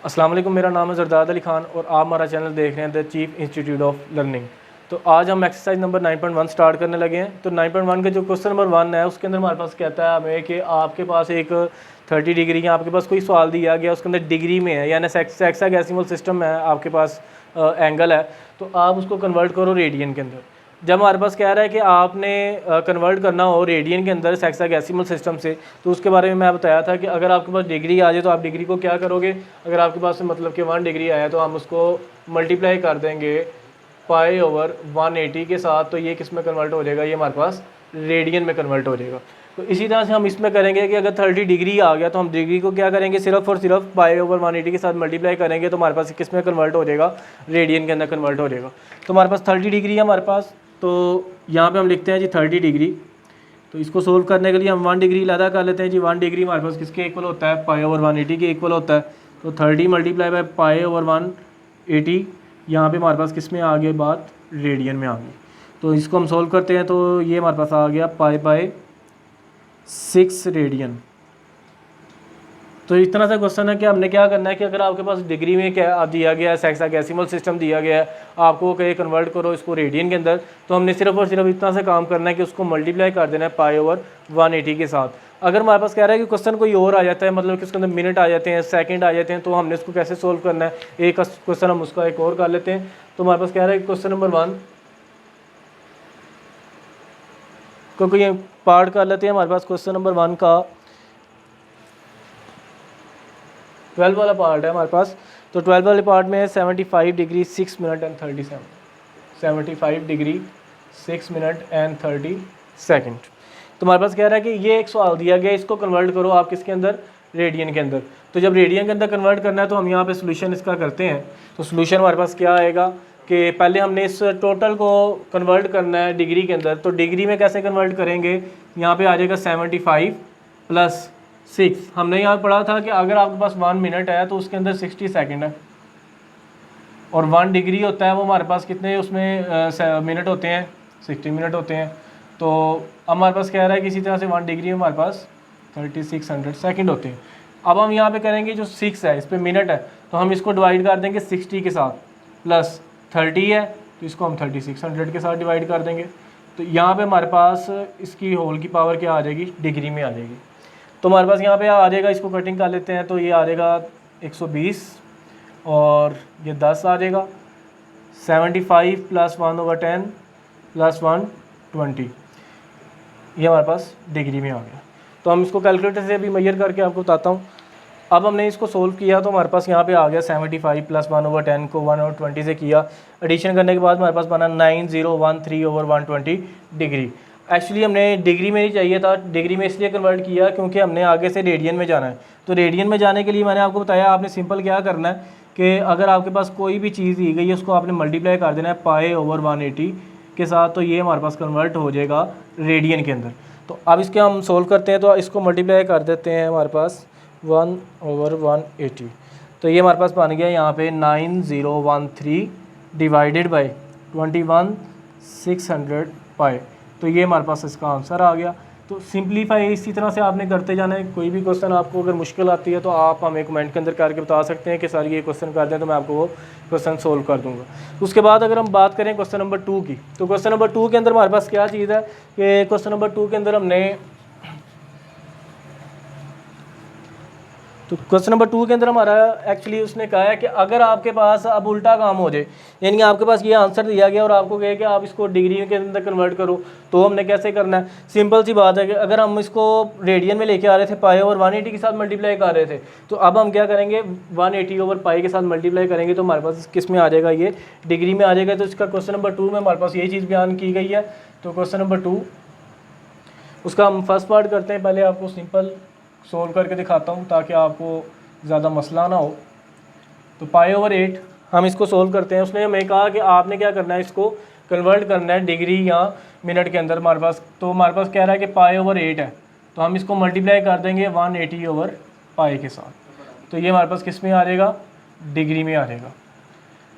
अस्सलाम वालेकुम, मेरा नाम है जरदाद अली ख़ान और आप हमारा चैनल देख रहे हैं the chief institute of learning. तो आज हम एक्सरसाइज नंबर 9.1 स्टार्ट करने लगे हैं। तो 9.1 के जो क्वेश्चन नंबर 1 है उसके अंदर हमारे पास कहता है हमें कि आपके पास एक 30 डिग्री या आपके पास कोई सवाल दिया गया, उसके अंदर डिग्री में है यानी हेक्साडेसिमल सिस्टम है, आपके पास एंगल है, तो आप उसको कन्वर्ट करो रेडियन के अंदर। जब हमारे पास कह रहा है कि आपने कन्वर्ट करना हो रेडियन के अंदर हेक्साडेसिमल सिस्टम से, तो उसके बारे में मैं बताया था कि अगर आपके पास डिग्री आ जाए तो आप डिग्री को क्या करोगे। अगर आपके पास मतलब कि 1 डिग्री आया तो हम उसको मल्टीप्लाई कर देंगे पाई ओवर 180 के साथ, तो ये किस में कन्वर्ट हो जाएगा, ये हमारे पास रेडियन में कन्वर्ट हो जाएगा। तो इसी तरह से हम इसमें करेंगे कि अगर 30 डिग्री आ गया तो हम डिग्री को क्या करेंगे, सिर्फ और सिर्फ पाई ओवर 180 के साथ मल्टीप्लाई करेंगे, तो हमारे पास किस में कन्वर्ट हो जाएगा, रेडियन के अंदर कन्वर्ट हो जाएगा। तो हमारे पास 30 डिग्री है हमारे पास, तो यहाँ पे हम लिखते हैं जी 30 डिग्री। तो इसको सोल्व करने के लिए हम 1 डिग्री अलग कर लेते हैं जी। 1 डिग्री हमारे पास किसके इक्वल होता है, पाई ओवर 180 के इक्वल होता है। तो 30 मल्टीप्लाई बाय पाई ओवर 180, यहाँ पे हमारे पास किस में आ गई बात, रेडियन में आ गई। तो इसको हम सोल्व करते हैं तो ये हमारे पास आ गया पाई बाय 6 रेडियन। तो इस तरह से क्वेश्चन है कि हमने क्या करना है कि अगर आपके पास डिग्री में क्या दिया गया है, हेक्साडेसिमल सिस्टम दिया गया है, आपको कहीं कन्वर्ट करो इसको रेडियन के अंदर, तो हमने सिर्फ और सिर्फ इतना से काम करना है कि उसको मल्टीप्लाई कर देना है पाई ओवर 180 के साथ। अगर हमारे पास कह रहा है कि क्वेश्चन कोई और आ जाता है, मतलब कि उसके अंदर मिनट आ जाते हैं, सेकंड आ जाते हैं, तो हमने इसको कैसे सोल्व करना है, एक क्वेश्चन हम उसका एक और कर लेते हैं। तो हमारे पास कह रहा है कि क्वेश्चन नंबर 1 क्योंकि ये पार्ट कर लेते हैं। हमारे पास क्वेश्चन नंबर 1 का 12 वाला पार्ट है हमारे पास। तो 12 वाले पार्ट में 75 degree 6 minute and 37, 75 degree 6 minute and 30 second. तो हमारे पास कह रहा है कि ये एक सवाल दिया गया, इसको कन्वर्ट करो आप किसके अंदर, रेडियन के अंदर। तो जब रेडियन के अंदर कन्वर्ट करना है तो हम यहाँ पे सोल्यूशन इसका करते हैं। तो सोल्यूशन हमारे पास क्या आएगा कि पहले हमने इस टोटल को कन्वर्ट करना है डिग्री के अंदर। तो डिग्री में कैसे कन्वर्ट करेंगे, यहाँ पे आ जाएगा 75 प्लस 6। हमने यहाँ पढ़ा था कि अगर आपके पास 1 मिनट है तो उसके अंदर 60 सेकंड है, और 1 डिग्री होता है वो हमारे पास कितने उसमें मिनट होते हैं, 60 मिनट होते हैं। तो हमारे पास कह रहा है कि इसी तरह से 1 डिग्री में हमारे पास 3600 सेकंड होते हैं। अब हम यहाँ पे करेंगे जो 6 है इस पर मिनट है, तो हम इसको डिवाइड कर देंगे 60 के साथ, प्लस 30 है तो इसको हम 3600 के साथ डिवाइड कर देंगे। तो यहाँ पे हमारे पास इसकी होल की पावर क्या आ जाएगी, डिग्री में आ जाएगी। तो हमारे पास यहाँ पे आ जाएगा, इसको कटिंग कर लेते हैं तो ये आ जाएगा 120 और ये 10 आ जाएगा। 75 प्लस 1/10 प्लस 120, ये हमारे पास डिग्री में आ गया। तो हम इसको कैलकुलेटर से भी मेजर करके आपको बताता हूँ। अब हमने इसको सोल्व किया तो हमारे पास यहाँ पे आ गया 75 प्लस 1/10 को 1/20 से किया, एडिशन करने के बाद हमारे पास बना 9013/120 डिग्री। एक्चुअली हमने डिग्री में नहीं चाहिए था, डिग्री में इसलिए कन्वर्ट किया क्योंकि हमने आगे से रेडियन में जाना है। तो रेडियन में जाने के लिए मैंने आपको बताया, आपने सिंपल क्या करना है कि अगर आपके पास कोई भी चीज़ दी गई है उसको आपने मल्टीप्लाई कर देना है पाई ओवर 180 के साथ, तो ये हमारे पास कन्वर्ट हो जाएगा रेडियन के अंदर। तो अब इसके हम सोल्व करते हैं, तो इसको मल्टीप्लाई कर देते हैं हमारे पास 1/180। तो ये हमारे पास बन गया यहाँ पे 9013 डिवाइडेड बाई 21600 पाई। तो ये हमारे पास इसका आंसर आ गया। तो सिंप्लीफाई इसी तरह से आपने करते जाना है। कोई भी क्वेश्चन आपको अगर मुश्किल आती है तो आप हमें कमेंट के अंदर करके बता सकते हैं कि सर ये क्वेश्चन कर दें, तो मैं आपको वो क्वेश्चन सोल्व कर दूंगा। उसके बाद अगर हम बात करें क्वेश्चन नंबर 2 की, तो क्वेश्चन नंबर 2 के अंदर हमारे पास क्या चीज़ है कि क्वेश्चन नंबर 2 के अंदर हमने, तो क्वेश्चन नंबर 2 के अंदर हमारा एक्चुअली उसने कहा है कि अगर आपके पास अब उल्टा काम हो जाए, यानी कि आपके पास ये आंसर दिया गया और आपको कहे कि आप इसको डिग्री के अंदर कन्वर्ट करो, तो हमने कैसे करना है। सिंपल सी बात है कि अगर हम इसको रेडियन में लेके आ रहे थे, पाई ओवर 180 के साथ मल्टीप्लाई कर रहे थे, तो अब हम क्या करेंगे 180 ओवर पाई के साथ मल्टीप्लाई करेंगे, तो हमारे पास किस में आ जाएगा, ये डिग्री में आ जाएगा। तो इसका क्वेश्चन नंबर 2 में हमारे पास यही चीज़ बयान की गई है। तो क्वेश्चन नंबर 2 उसका हम फर्स्ट पार्ट करते हैं, पहले आपको सिंपल सोल्व करके दिखाता हूँ ताकि आपको ज़्यादा मसला ना हो। तो पाई ओवर 8 हम इसको सोल्व करते हैं। उसने हमें कहा कि आपने क्या करना है, इसको कन्वर्ट करना है डिग्री या मिनट के अंदर हमारे पास। तो हमारे पास कह रहा है कि पाई ओवर 8 है, तो हम इसको मल्टीप्लाई कर देंगे 180 ओवर पाई के साथ। तो ये हमारे पास किस में आ जाएगा, डिग्री में आ जाएगा।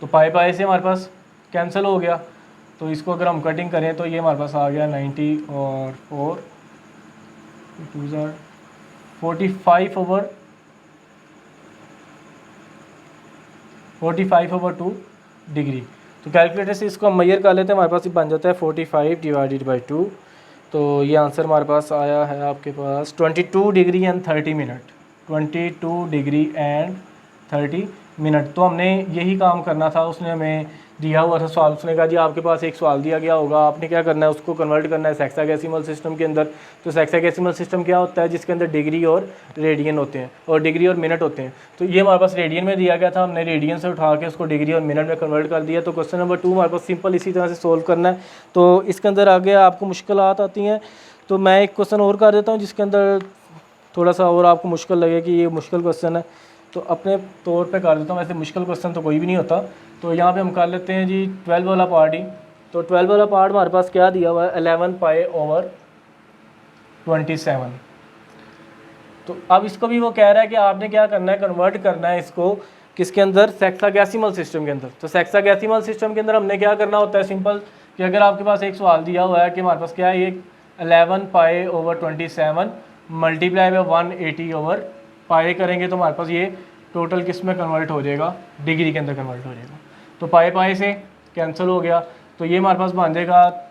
तो पाई पाई से हमारे पास कैंसिल हो गया। तो इसको अगर हम कटिंग करें तो ये हमारे पास आ गया 90 और 4 45 ओवर 45/2 डिग्री। तो कैलकुलेटर से इसको हम मेजर कर लेते हैं, हमारे पास ये बन जाता है 45 डिवाइडेड बाई 2। तो ये आंसर हमारे पास आया है आपके पास 22 degree and 30 minute, 22 degree and 30 minute. तो हमने यही काम करना था, उसने हमें दिया हुआ था सवाल, उसने कहा जी आपके पास एक सवाल दिया गया होगा, आपने क्या करना है उसको कन्वर्ट करना है हेक्साडेसिमल सिस्टम के अंदर। तो हेक्साडेसिमल सिस्टम क्या होता है, जिसके अंदर डिग्री और रेडियन होते हैं और डिग्री और मिनट होते हैं। तो ये हमारे पास रेडियन में दिया गया था, हमने रेडियन से उठा के उसको डिग्री और मिनट में कन्वर्ट कर दिया। तो क्वेश्चन नंबर 2 हमारे पास सिंपल इसी तरह से सोल्व करना है। तो इसके अंदर आगे आपको मुश्किलात आती हैं, तो मैं एक क्वेश्चन और कर देता हूँ जिसके अंदर थोड़ा सा और आपको मुश्किल लगे कि ये मुश्किल क्वेश्चन है, तो अपने तौर पे कर देता हूँ। वैसे मुश्किल क्वेश्चन तो कोई भी नहीं होता। तो यहाँ पे हम कर लेते हैं जी 12 वाला पार्ट ही। तो 12 वाला पार्ट हमारे पास क्या दिया हुआ है, 11π/27। तो अब इसको भी वो कह रहा है कि आपने क्या करना है, कन्वर्ट करना है इसको किसके अंदर, हेक्साडेसिमल सिस्टम के अंदर। तो हेक्साडेसिमल सिस्टम के अंदर हमने क्या करना होता है, सिंपल कि अगर आपके पास एक सवाल दिया हुआ है कि हमारे पास क्या है, ये 11π/27 मल्टीप्लाई बाई 180/π करेंगे तो हमारे पास ये टोटल किस में कन्वर्ट हो जाएगा, डिग्री के अंदर कन्वर्ट हो जाएगा। तो पाई से कैंसिल हो गया, तो ये हमारे पास बन जाएगा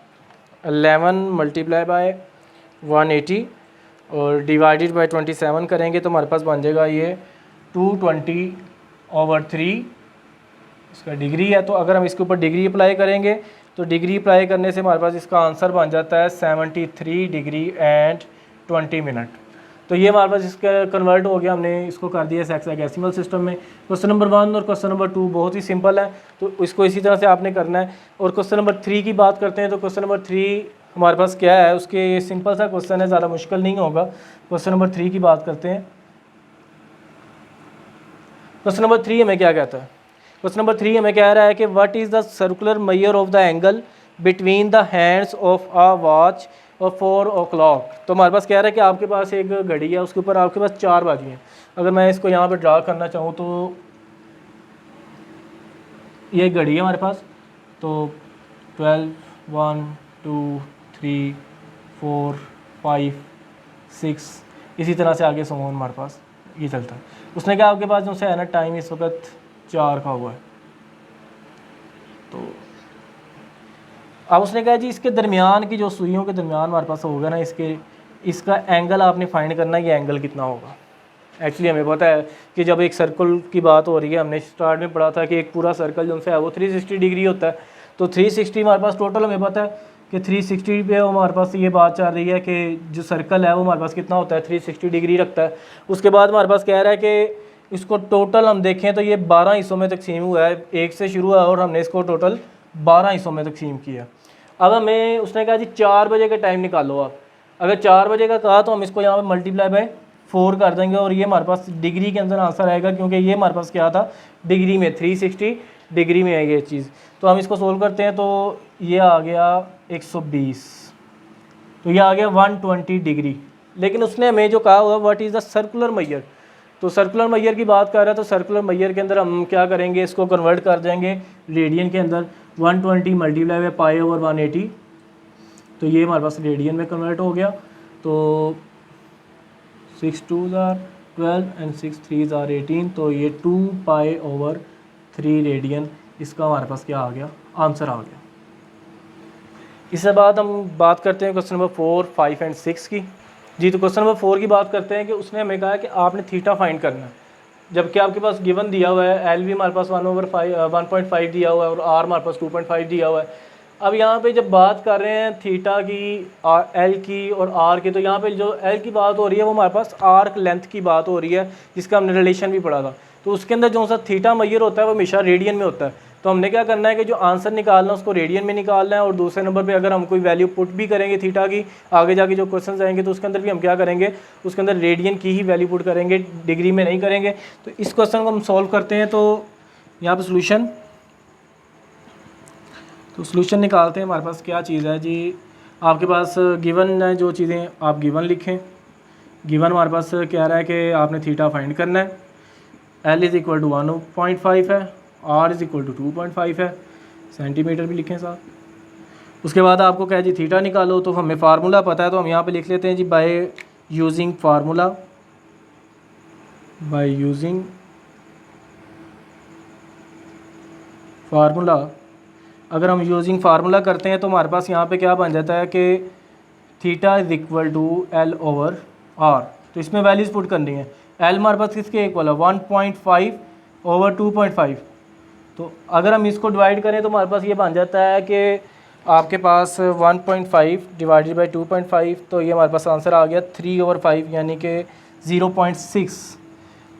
11 मल्टीप्लाई बाय 180 और डिवाइडेड बाय 27 करेंगे तो हमारे पास बन जाएगा ये 220/3 इसका डिग्री है। तो अगर हम इसके ऊपर डिग्री अप्लाई करेंगे तो डिग्री अप्लाई करने से हमारे पास इसका आंसर बन जाता है 73 डिग्री एंड 20 मिनट। तो ये हमारे पास इसका कन्वर्ट हो गया, हमने इसको कर दिया हेक्साडेसिमल सिस्टम में। क्वेश्चन नंबर 1 और क्वेश्चन नंबर 2 बहुत ही सिंपल है, तो इसको इसी तरह से आपने करना है। और क्वेश्चन नंबर 3 की बात करते हैं, तो क्वेश्चन नंबर 3 हमारे पास क्या है, उसके सिंपल सा क्वेश्चन है, ज़्यादा मुश्किल नहीं होगा। क्वेश्चन नंबर 3 की बात करते हैं। क्वेश्चन नंबर 3 हमें क्या कहता है, क्वेश्चन नंबर 3 हमें कह रहा है कि what is the circular measure of the angle between the hands of a watch और 4 o'clock। तो हमारे पास कह रहा है कि आपके पास एक घड़ी है, उसके ऊपर आपके पास 4 बाजी हैं। अगर मैं इसको यहाँ पे ड्रा करना चाहूँ तो ये घड़ी है हमारे पास, तो 12, 1, 2, 3, 4, 5, 6 इसी तरह से आगे समूह हमारे पास ये चलता है। उसने कहा आपके पास जो है ना टाइम इस वक्त 4 का हुआ है। तो अब उसने कहा जी इसके दरमियान की जो सुइयों के दरमियान हमारे पास होगा ना, इसका एंगल आपने फाइंड करना है, ये एंगल कितना होगा। एक्चुअली हमें पता है कि जब एक सर्कल की बात हो रही है, हमने स्टार्ट में पढ़ा था कि एक पूरा सर्कल जो है वो 360 डिग्री होता है। तो 360 हमारे पास टोटल हमें पता है कि 360 पे हमारे पास ये बात चल रही है कि जो सर्कल है वो हमारे पास कितना होता है, 360 डिग्री रखता है। उसके बाद हमारे पास कह रहा है कि इसको टोटल हम देखें तो ये 12 हिस्सों में तकसीम हुआ है, 1 से शुरू हुआ और हमने इसको टोटल 12 हिस्सों में तकसीम किया। अब हमें उसने कहा जी 4 बजे का टाइम निकालो आप। अगर 4 बजे का कहा तो हम इसको यहाँ पे मल्टीप्लाई बाय 4 कर देंगे और ये हमारे पास डिग्री के अंदर आंसर आएगा, क्योंकि ये हमारे पास क्या था, डिग्री में 360 डिग्री में है ये चीज़। तो हम इसको सोल्व करते हैं, तो ये आ गया 120, तो ये आ गया 120 डिग्री। लेकिन उसने हमें जो कहा हुआ what is the circular measure, तो सर्कुलर मेजर की बात कर रहा है। तो सर्कुलर मेजर के अंदर हम क्या करेंगे, इसको कन्वर्ट कर देंगे रेडियन के अंदर। 120 मल्टीप्लाई बाय π/180, तो ये हमारे पास रेडियन में कन्वर्ट हो गया। तो 6 2s are 12 and 6 3s are 18, तो ये 2π/3 रेडियन इसका हमारे पास क्या आ गया, आंसर आ गया। इसके बाद हम बात करते हैं क्वेश्चन नंबर 4, 5 एंड 6 की। जी तो क्वेश्चन नंबर 4 की बात करते हैं कि उसने हमें कहा कि आपने थीटा फाइंड करना है, जबकि आपके पास गिवन दिया हुआ है एल भी हमारे पास 1/5 दिया हुआ है और आर हमारे पास 2.5 दिया हुआ है। अब यहाँ पे जब बात कर रहे हैं थीटा की, एल की और आर की, तो यहाँ पे जो एल की बात हो रही है वो हमारे पास आर्क लेंथ की बात हो रही है, जिसका हमने रिलेशन भी पढ़ा था। तो उसके अंदर जो सा थीटा मेजर होता है वो हमेशा रेडियन में होता है। तो हमने क्या करना है कि जो आंसर निकालना है उसको रेडियन में निकालना है, और दूसरे नंबर पे अगर हम कोई वैल्यू पुट भी करेंगे थीटा की, आगे जाके जो क्वेश्चन आएंगे तो उसके अंदर भी हम क्या करेंगे, उसके अंदर रेडियन की ही वैल्यू पुट करेंगे, डिग्री में नहीं करेंगे। तो इस क्वेश्चन को हम सॉल्व करते हैं। तो यहाँ पर सोल्यूशन निकालते हैं। हमारे पास क्या चीज़ है जी, आपके पास गिवन है, जो चीज़ें आप गिवन लिखें। गिवन हमारे पास कह रहा है कि आपने थीटा फाइंड करना है, एल इज़ इक्वल टू 1.5 है, आर इज़ इक्वल टू 2.5 है, सेंटीमीटर भी लिखें साथ। उसके बाद आपको कहे जी थीटा निकालो, तो हमें फार्मूला पता है, तो हम यहाँ पे लिख लेते हैं जी by using formula, by using formula, अगर हम यूजिंग फार्मूला करते हैं तो हमारे पास यहाँ पे क्या बन जाता है कि theta is equal to l over r. तो इसमें वैल्यूज़ पुट करनी है। एल हमारे पास किसके इक्वल है 1.5 ओवर 2.5। तो अगर हम इसको डिवाइड करें तो हमारे पास ये बन जाता है कि आपके पास 1.5 डिवाइडेड बाई 2.5, तो ये हमारे पास आंसर आ गया 3 ओवर 5 यानी कि 0.6।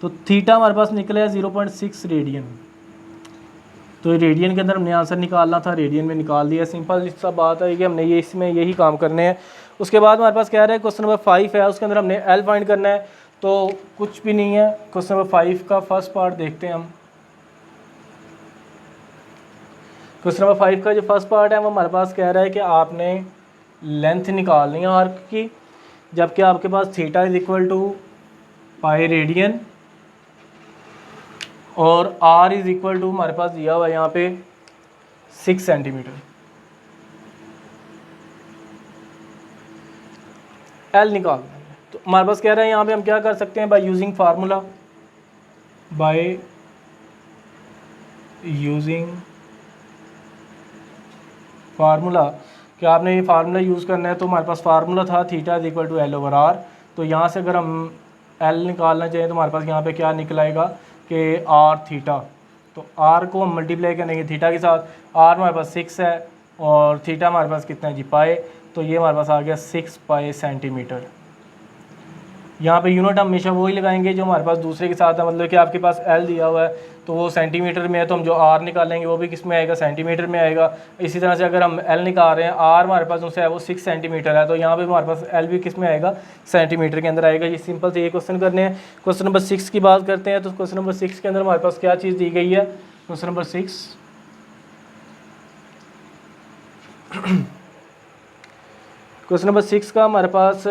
तो थीटा हमारे पास निकला है 0.6 रेडियन। तो रेडियन के अंदर हमने आंसर निकालना था, रेडियन में निकाल दिया। सिंपल सा बात है कि हमने ये इसमें यही काम करने हैं। उसके बाद हमारे पास कह रहा है क्वेश्चन नंबर 5 है, उसके अंदर हमने एल फाइंड करना है। तो कुछ भी नहीं है, क्वेश्चन नंबर 5 का फर्स्ट पार्ट देखते हैं हम। क्वेश्चन नंबर 5 का जो फर्स्ट पार्ट है वो हमारे पास कह रहा है कि आपने लेंथ निकालनी है आर्क की, जबकि आपके पास theta is equal to pi radian और आर इज इक्वल टू हमारे पास दिया हुआ है यहाँ पे 6 सेंटीमीटर। एल निकालना है तो हमारे पास कह रहा है यहाँ पे हम क्या कर सकते हैं, by using formula, by using formula कि आपने ये फार्मूला यूज़ करना है। तो हमारे पास फार्मूला था theta is equal to l over r. तो यहाँ से अगर हम एल निकालना चाहिए तो हमारे पास यहाँ पे क्या निकल आएगा कि आर थीटा। तो आर को हम मल्टीप्लाई करेंगे थीटा के साथ। आर हमारे पास 6 है और थीटा हमारे पास कितना है जी पाए। तो ये हमारे पास आ गया 6 पाए सेंटीमीटर। यहाँ पे यूनिट हम हमेशा वही लगाएंगे जो हमारे पास दूसरे के साथ है। मतलब कि आपके पास एल दिया हुआ है तो वो सेंटीमीटर में है, तो हम जो आर निकालेंगे वो भी किस में आएगा, सेंटीमीटर में आएगा। इसी तरह से अगर हम एल निकाल रहे हैं, आर हमारे पास उनसे है वो 6 सेंटीमीटर है, तो यहाँ पे हमारे पास एल भी किस में आएगा, सेंटीमीटर के अंदर आएगा। ये सिंपल से ये क्वेश्चन करने हैं। क्वेश्चन नंबर 6 की बात करते हैं। तो क्वेश्चन नंबर 6 के अंदर हमारे पास क्या चीज़ दी गई है, क्वेश्चन नंबर 6 क्वेश्चन नंबर 6 का हमारे पास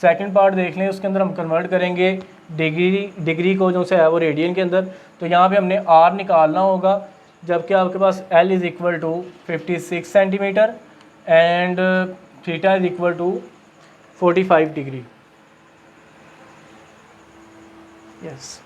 सेकंड पार्ट देख लें। उसके अंदर हम कन्वर्ट करेंगे डिग्री को जो से है वो रेडियन के अंदर। तो यहाँ पे हमने आर निकालना होगा, जबकि आपके पास l is equal to 56 centimetre and theta is equal to 45 degree. Yes,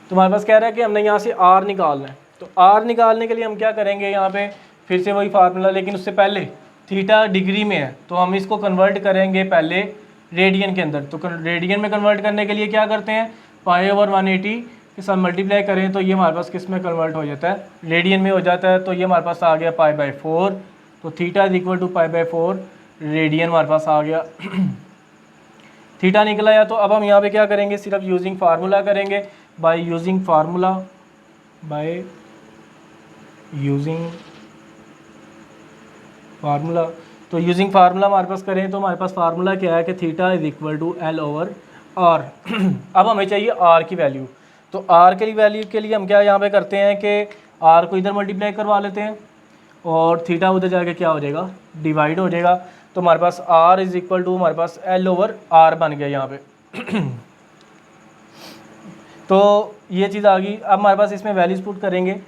तो हमारे पास कह रहा है कि हमने यहाँ से आर निकालना है। तो आर निकालने के लिए हम क्या करेंगे, यहाँ पे फिर से वही फार्मूला, लेकिन उससे पहले थीटा डिग्री में है तो हम इसको कन्वर्ट करेंगे पहले रेडियन के अंदर। तो रेडियन में कन्वर्ट करने के लिए क्या करते हैं, पाई ओवर 180 के साथ मल्टीप्लाई करें तो ये हमारे पास किस में कन्वर्ट हो जाता है, रेडियन में हो जाता है। तो ये हमारे पास आ गया पाई बाई 4। तो theta is equal to pi by 4, radian हमारे पास आ गया। थीटा निकला या तो अब हम यहाँ पे क्या करेंगे, सिर्फ यूजिंग फार्मूला करेंगे। Bye using formula, by using formula. तो यूजिंग फार्मूला हमारे पास करें तो हमारे पास फार्मूला क्या है कि theta is equal to l over r. अब हमें चाहिए आर की वैल्यू। तो आर की वैल्यू के लिए हम क्या यहाँ पे करते हैं कि आर को इधर मल्टीप्लाई करवा लेते हैं और थीटा उधर जाके क्या हो जाएगा, डिवाइड हो जाएगा। तो हमारे पास आर इज इक्वल टू हमारे पास एल ओवर आर बन गया यहाँ पे। तो ये चीज़ आ गई। अब हमारे पास इसमें वैल्यूज पुट करेंगे।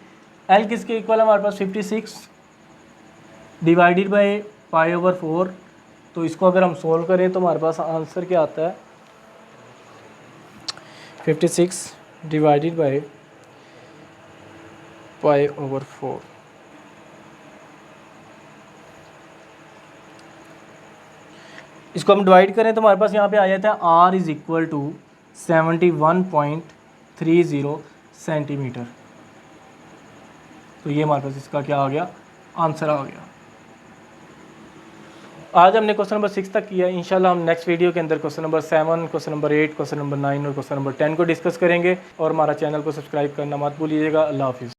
एल किसके इक्वल है हमारे पास 56 डिवाइडेड बाई पाई ओवर 4। तो इसको अगर हम सोल्व करें तो हमारे पास आंसर क्या आता है, 56 डिवाइडेड बाई पाई ओवर 4। इसको हम डिवाइड करें तो हमारे पास यहाँ पे आ जाता है r is equal to 71.30 centimetre. तो ये हमारे पास इसका क्या आ गया, आंसर आ गया। आज हमने क्वेश्चन नंबर 6 तक किया। इंशाल्लाह हम नेक्स्ट वीडियो के अंदर question number 7, question number 8, question number 9 और क्वेश्चन नंबर 10 को डिस्कस करेंगे। और हमारा चैनल को सब्सक्राइब करना मत भूलिएगा। अल्लाह हाफिज़।